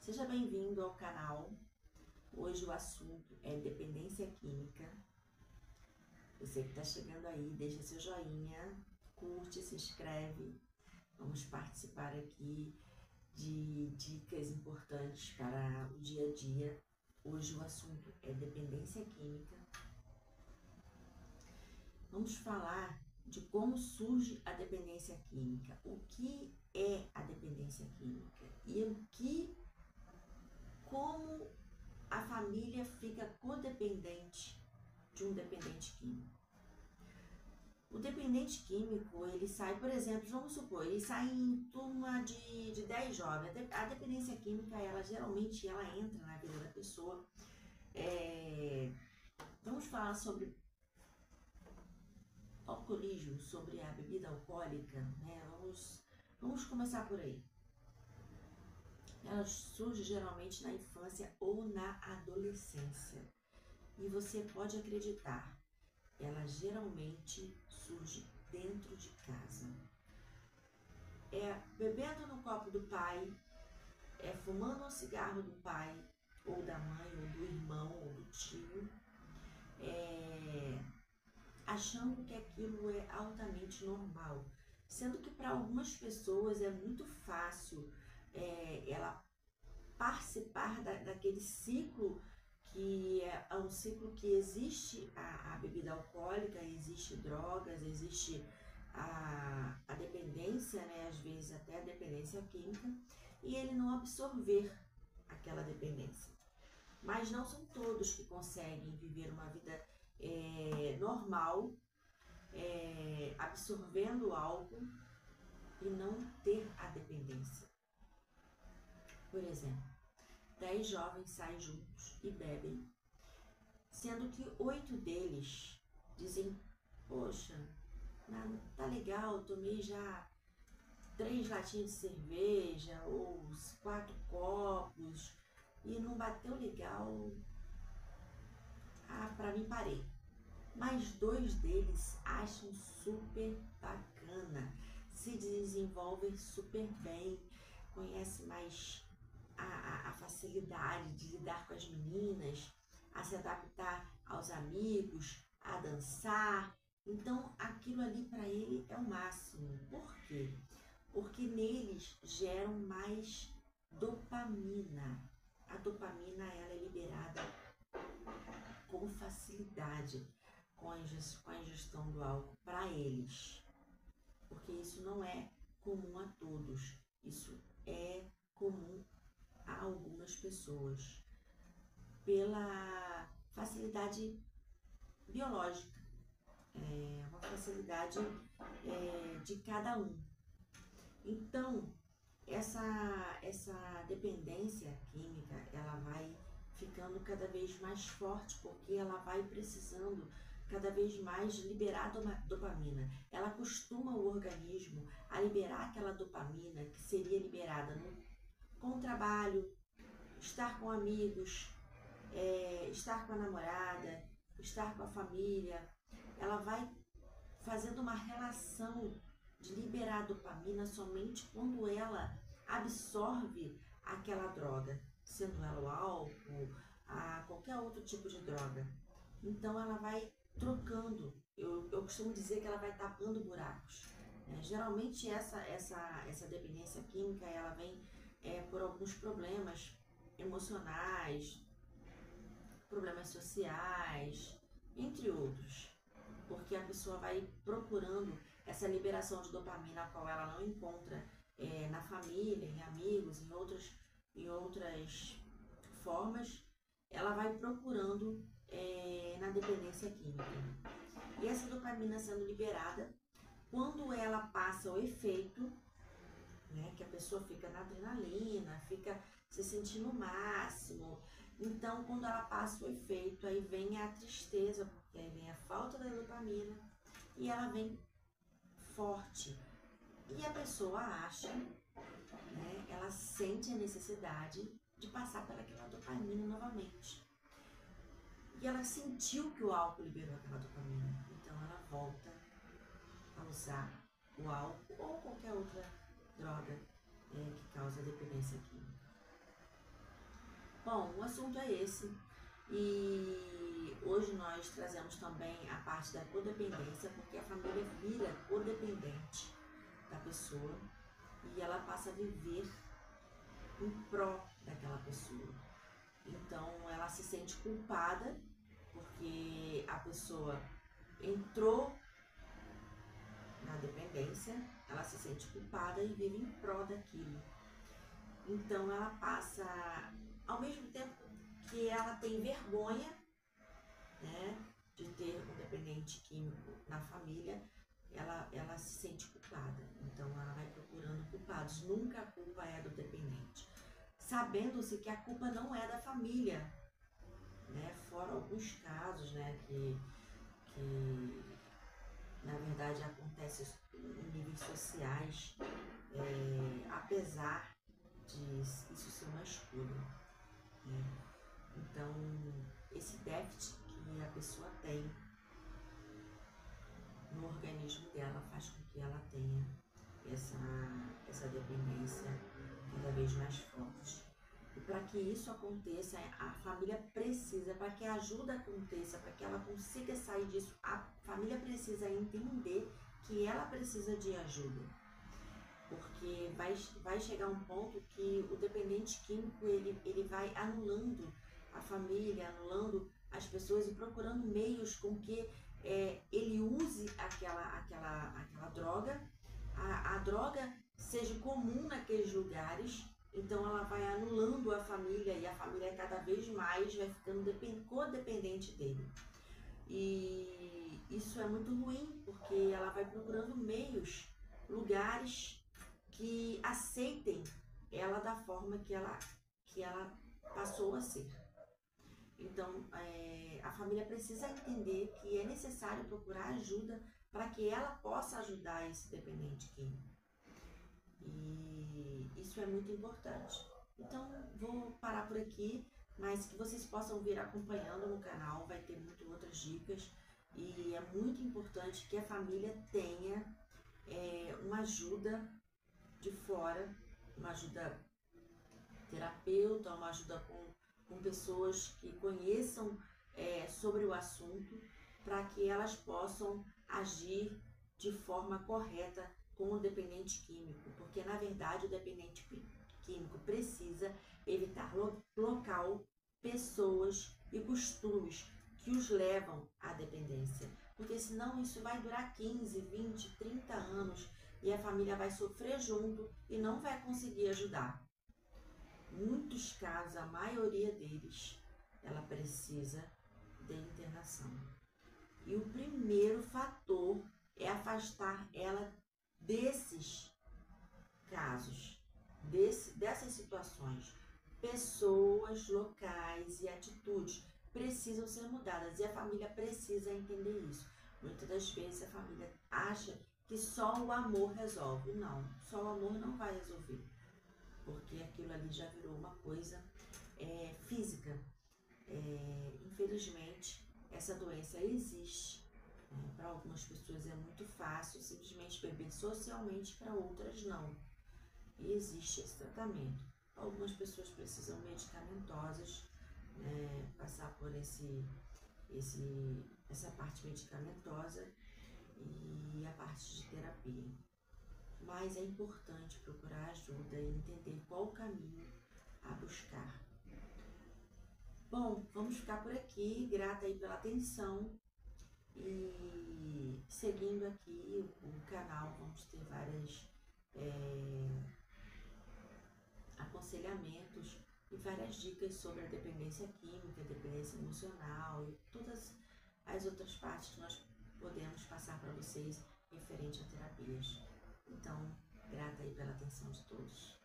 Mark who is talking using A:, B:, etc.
A: Seja bem-vindo ao canal. Hoje o assunto é dependência química. Você que está chegando aí, deixa seu joinha, curte, se inscreve. Vamos participar aqui de dicas importantes para o dia a dia. Hoje o assunto é dependência química. Vamos falar de como surge a dependência química, o que é a dependência química e como a família fica codependente de um dependente químico. O dependente químico, ele sai, por exemplo, vamos supor, ele sai em turma de 10 jovens. A dependência química, ela geralmente entra na vida da pessoa. Vamos falar sobre alcoolismo, sobre a bebida alcoólica, né? Vamos começar por aí. Ela surge geralmente na infância ou na adolescência. E você pode acreditar, ela geralmente surge dentro de casa. É bebendo no copo do pai, é fumando um cigarro do pai, ou da mãe, ou do irmão, ou do tio, achando que aquilo é altamente normal. Sendo que para algumas pessoas é muito fácil ela participar daquele ciclo que é um ciclo que existe a bebida alcoólica, existe drogas, existe a dependência, né, às vezes até a dependência química, e ele não absorver aquela dependência. Mas não são todos que conseguem viver uma vida normal, absorvendo o álcool e não ter a dependência. Por exemplo, 10 jovens saem juntos e bebem, sendo que 8 deles dizem: poxa, tá legal, tomei já 3 latinhas de cerveja ou 4 copos e não bateu legal, pra mim parei. Mas 2 deles acham super bacana, se desenvolvem super bem, conhecem mais a facilidade de lidar com as meninas, a se adaptar aos amigos, a dançar. Então aquilo ali para ele é o máximo. Por quê? Porque neles geram mais dopamina. A dopamina ela é liberada com facilidade com a ingestão do álcool para eles. Porque isso não é comum a todos. Isso é comum a algumas pessoas, pela facilidade biológica, uma facilidade de cada um. Então, essa dependência química, ela vai ficando cada vez mais forte, porque ela vai precisando cada vez mais liberar dopamina. Ela acostuma o organismo a liberar aquela dopamina que seria liberada com o trabalho, estar com amigos, estar com a namorada, estar com a família. Ela vai fazendo uma relação de liberar dopamina somente quando ela absorve aquela droga, sendo ela o álcool, qualquer outro tipo de droga. Então ela vai trocando, eu costumo dizer que ela vai tapando buracos. Geralmente essa dependência química, ela vem por alguns problemas emocionais, problemas sociais, entre outros, porque a pessoa vai procurando essa liberação de dopamina, a qual ela não encontra na família, em amigos, em outras formas, ela vai procurando na dependência química. E essa dopamina sendo liberada, quando ela passa o efeito, né, que a pessoa fica na adrenalina, fica se sentindo o máximo. Então, quando ela passa o efeito, aí vem a tristeza, porque aí vem a falta da dopamina e ela vem forte. E a pessoa acha, né, ela sente a necessidade de passar pelaquela dopamina novamente. E ela sentiu que o álcool liberou aquela dopamina, então ela volta a usar o álcool ou qualquer outra droga que causa dependência química. Bom, o assunto é esse e hoje nós trazemos também a parte da codependência, porque a família vira codependente da pessoa e ela passa a viver em pró daquela pessoa. Então ela se sente culpada porque a pessoa entrou na dependência, ela se sente culpada e vive em pró daquilo. Então ela passa, ao mesmo tempo que ela tem vergonha, né, de ter um dependente químico na família, ela se sente culpada. Então ela vai procurando culpados. Nunca a culpa é do dependente. Sabendo-se que a culpa não é da família, né? Fora alguns casos, né, que na verdade acontece em níveis sociais, apesar de isso ser uma escolha, né? Então, esse déficit que a pessoa tem no organismo dela faz com que ela tenha essa dependência cada vez mais forte. E para que isso aconteça, a família precisa, para que a ajuda aconteça, para que ela consiga sair disso, a família precisa entender que ela precisa de ajuda. Porque vai chegar um ponto que o dependente químico ele vai anulando a família, anulando as pessoas e procurando meios com que ele use aquela droga, a droga seja comum naqueles lugares. Então ela vai anulando a família e a família cada vez mais vai ficando codependente dele. E isso é muito ruim, porque ela vai procurando meios, lugares que aceitem ela da forma que ela passou a ser. Então, a família precisa entender que é necessário procurar ajuda para que ela possa ajudar esse dependente químico. E isso é muito importante. Então, vou parar por aqui, mas que vocês possam vir acompanhando no canal, vai ter muito outras dicas. E é muito importante que a família tenha uma ajuda de fora, uma ajuda terapeuta, uma ajuda com pessoas que conheçam sobre o assunto, para que elas possam agir de forma correta com o dependente químico, porque na verdade o dependente químico precisa evitar local, pessoas e costumes que os levam à dependência, porque senão isso vai durar 15, 20, 30 anos e a família vai sofrer junto e não vai conseguir ajudar. Muitos casos, a maioria deles, ela precisa de internação. E o primeiro fator é afastar ela desses casos, dessas situações. Pessoas, locais e atitudes precisam ser mudadas e a família precisa entender isso. Muitas das vezes a família acha que só o amor resolve. Não, só o amor não vai resolver, porque aquilo ali já virou uma coisa física. Infelizmente, essa doença existe. Para algumas pessoas é muito fácil simplesmente beber socialmente, para outras não. E existe esse tratamento. Algumas pessoas precisam medicamentosas, passar por essa parte medicamentosa e a parte de terapia. Mas é importante procurar ajuda e entender qual o caminho a buscar. Bom, vamos ficar por aqui, grata aí pela atenção e seguindo aqui o canal, vamos ter vários aconselhamentos e várias dicas sobre a dependência química, a dependência emocional e todas as outras partes que nós podemos passar para vocês referente a terapias. Então, grata aí pela atenção de todos.